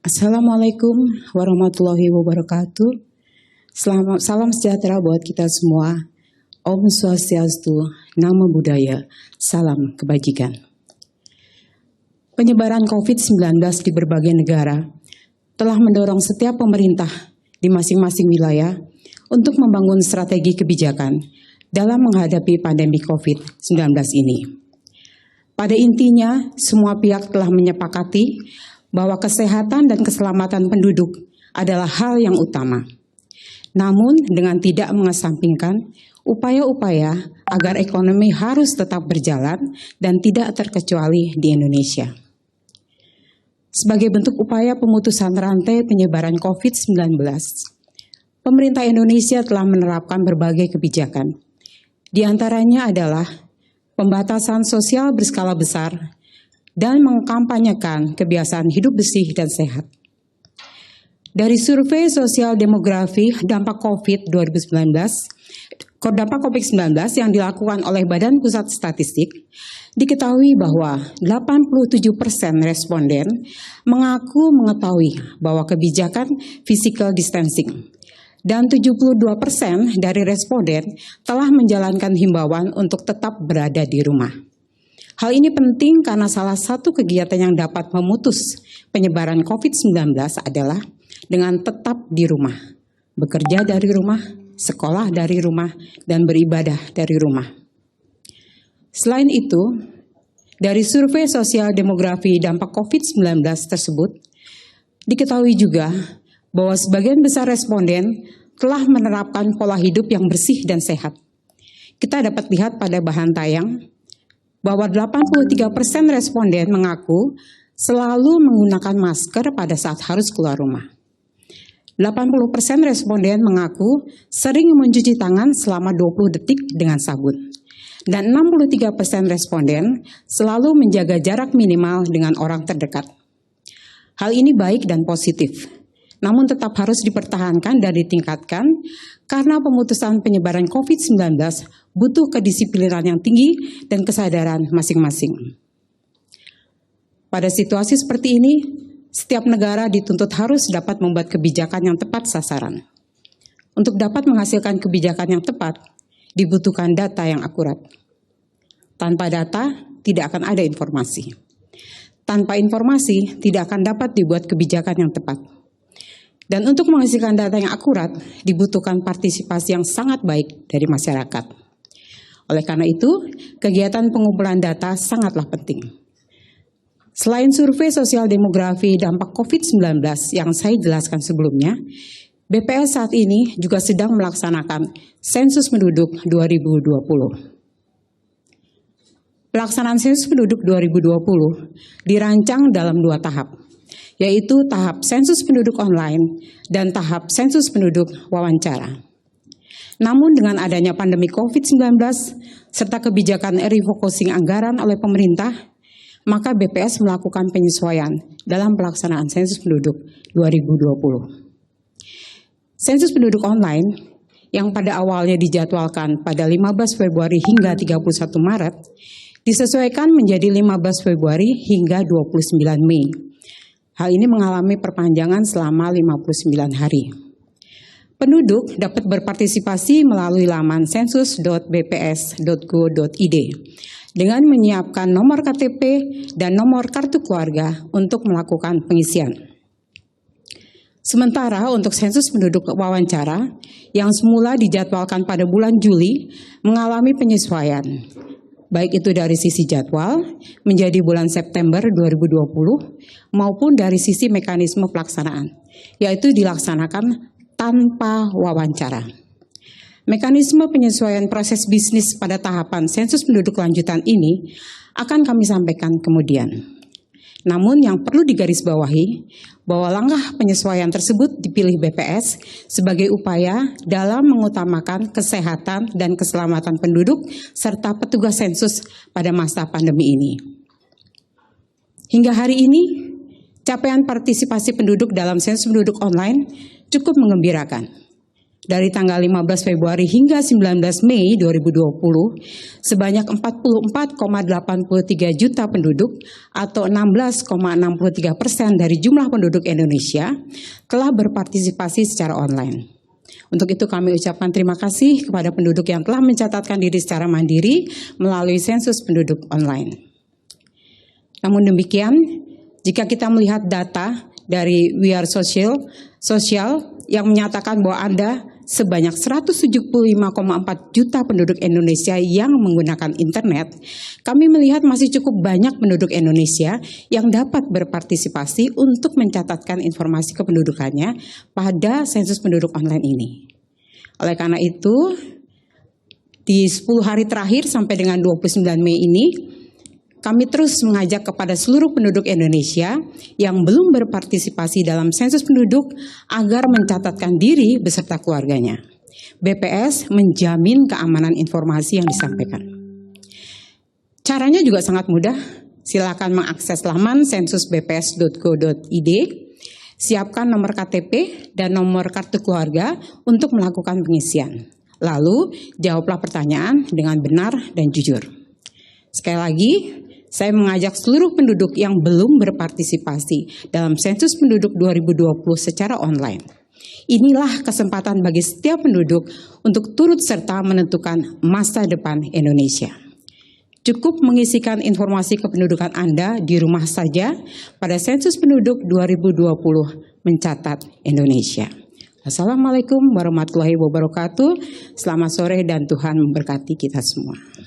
Assalamualaikum warahmatullahi wabarakatuh. Salam sejahtera buat kita semua. Om Swastiastu, Namo Buddhaya, salam kebajikan. Penyebaran COVID-19 di berbagai negara telah mendorong setiap pemerintah di masing-masing wilayah untuk membangun strategi kebijakan dalam menghadapi pandemi COVID-19 ini. Pada intinya, semua pihak telah menyepakati bahwa kesehatan dan keselamatan penduduk adalah hal yang utama. Namun dengan tidak mengesampingkan upaya-upaya agar ekonomi harus tetap berjalan dan tidak terkecuali di Indonesia. Sebagai bentuk upaya pemutusan rantai penyebaran COVID-19, pemerintah Indonesia telah menerapkan berbagai kebijakan. Di antaranya adalah pembatasan sosial berskala besar dan mengkampanyekan kebiasaan hidup bersih dan sehat. Dari survei sosial demografi dampak COVID-19 yang dilakukan oleh Badan Pusat Statistik, diketahui bahwa 87% responden mengaku mengetahui bahwa kebijakan physical distancing dan 72% dari responden telah menjalankan himbauan untuk tetap berada di rumah. Hal ini penting karena salah satu kegiatan yang dapat memutus penyebaran COVID-19 adalah dengan tetap di rumah, bekerja dari rumah, sekolah dari rumah, dan beribadah dari rumah. Selain itu, dari survei sosial demografi dampak COVID-19 tersebut, diketahui juga bahwa sebagian besar responden telah menerapkan pola hidup yang bersih dan sehat. Kita dapat lihat pada bahan tayang bahwa 83% responden mengaku selalu menggunakan masker pada saat harus keluar rumah. 80% responden mengaku sering mencuci tangan selama 20 detik dengan sabun. Dan 63% responden selalu menjaga jarak minimal dengan orang terdekat. Hal ini baik dan positif, namun tetap harus dipertahankan dan ditingkatkan karena pemutusan penyebaran COVID-19 butuh kedisiplinan yang tinggi dan kesadaran masing-masing. Pada situasi seperti ini, setiap negara dituntut harus dapat membuat kebijakan yang tepat sasaran. Untuk dapat menghasilkan kebijakan yang tepat, dibutuhkan data yang akurat. Tanpa data, tidak akan ada informasi. Tanpa informasi, tidak akan dapat dibuat kebijakan yang tepat. Dan untuk menghasilkan data yang akurat, dibutuhkan partisipasi yang sangat baik dari masyarakat. Oleh karena itu, kegiatan pengumpulan data sangatlah penting. Selain survei sosial demografi dampak COVID-19 yang saya jelaskan sebelumnya, BPS saat ini juga sedang melaksanakan sensus penduduk 2020. Pelaksanaan sensus penduduk 2020 dirancang dalam 2 tahap, yaitu tahap sensus penduduk online dan tahap sensus penduduk wawancara. Namun dengan adanya pandemi COVID-19 serta kebijakan refocusing anggaran oleh pemerintah, maka BPS melakukan penyesuaian dalam pelaksanaan sensus penduduk 2020. Sensus penduduk online yang pada awalnya dijadwalkan pada 15 Februari hingga 31 Maret, disesuaikan menjadi 15 Februari hingga 29 Mei. Hal ini mengalami perpanjangan selama 59 hari. Penduduk dapat berpartisipasi melalui laman sensus.bps.go.id dengan menyiapkan nomor KTP dan nomor kartu keluarga untuk melakukan pengisian. Sementara untuk sensus penduduk wawancara yang semula dijadwalkan pada bulan Juli mengalami penyesuaian, baik itu dari sisi jadwal menjadi bulan September 2020 maupun dari sisi mekanisme pelaksanaan, yaitu dilaksanakan tanpa wawancara. Mekanisme penyesuaian proses bisnis pada tahapan sensus penduduk lanjutan ini akan kami sampaikan kemudian. Namun yang perlu digarisbawahi bahwa langkah penyesuaian tersebut dipilih BPS sebagai upaya dalam mengutamakan kesehatan dan keselamatan penduduk serta petugas sensus pada masa pandemi ini. Hingga hari ini, capaian partisipasi penduduk dalam sensus penduduk online cukup menggembirakan. Dari tanggal 15 Februari hingga 19 Mei 2020, sebanyak 44,83 juta penduduk atau 16,63% dari jumlah penduduk Indonesia telah berpartisipasi secara online. Untuk itu kami ucapkan terima kasih kepada penduduk yang telah mencatatkan diri secara mandiri melalui sensus penduduk online. Namun demikian, jika kita melihat data dari We Are Social yang menyatakan bahwa ada sebanyak 175,4 juta penduduk Indonesia yang menggunakan internet, kami melihat masih cukup banyak penduduk Indonesia yang dapat berpartisipasi untuk mencatatkan informasi kependudukannya pada sensus penduduk online ini. Oleh karena itu, di 10 hari terakhir sampai dengan 29 Mei ini, kami terus mengajak kepada seluruh penduduk Indonesia yang belum berpartisipasi dalam sensus penduduk agar mencatatkan diri beserta keluarganya. BPS menjamin keamanan informasi yang disampaikan. Caranya juga sangat mudah. Silakan mengakses laman sensusbps.go.id, siapkan nomor KTP dan nomor kartu keluarga untuk melakukan pengisian. Lalu jawablah pertanyaan dengan benar dan jujur. Sekali lagi, saya mengajak seluruh penduduk yang belum berpartisipasi dalam sensus penduduk 2020 secara online. Inilah kesempatan bagi setiap penduduk untuk turut serta menentukan masa depan Indonesia. Cukup mengisikan informasi kependudukan Anda di rumah saja pada sensus penduduk 2020 mencatat Indonesia. Assalamualaikum warahmatullahi wabarakatuh. Selamat sore dan Tuhan memberkati kita semua.